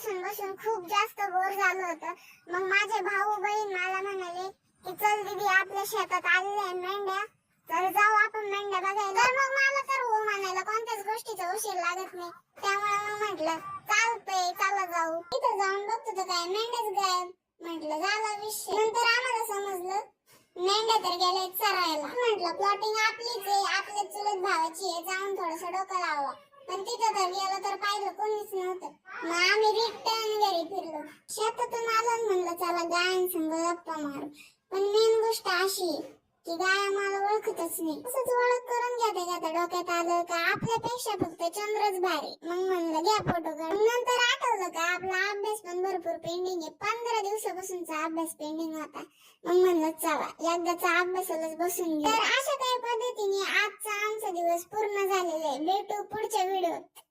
बसून बसून खूप जास्त बोर झालं होतं. मग माझे भाऊ बहीण मला म्हणाले की चल दीदी आपल्या शेतात आलेल्या मेंढ्या, तर जाऊ आपण मेंढ्या बघायला. तर मग मला तर हो म्हणायला कोणत्याच गोष्टीचा उशीर लागत नाही. त्यामुळे मग म्हटलं चालतंय चला जाऊ. तिथं जाऊन बघतो तर काय मेंढ्याच गायब. म्हटलं झाला विषय. नंतर आम्हाला समजलं मेंढ्या तर गेल्या चरायला. म्हटलं प्लॉटिंग आपलीच आहे, आपल्या चुलत भावाची आहे, जाऊन थोडस डोकं लावा. पण तिथं तर गेलं तर पाहिलं कोणीच नव्हतं. मग आम्ही रिटर्न घरी फिरलो. शेतातून आलं म्हणलं चला गायांसंग गप्पा मारू. पण मेन गोष्ट अशी की गाया मला ओळखतच नाही. असंच ओळख करून घेता डोक्यात आलं का आपल्यापेक्षा फक्त चंद्रच भारी. मग म्हणलं घ्या फोटो काढ. नंतर आठवलं का आपला अभ्यास पण भरपूर पेंडिंग आहे. 15 दिवसापासूनचा अभ्यास पेंडिंग होता. मग म्हणलं चला एकदाचा अभ्यासालाच बसून घ्या. तर अशा काही पद्धतीने आजचा आमचा दिवस पूर्ण झालेला आहे. भेटू पुढच्या व्हिडिओत.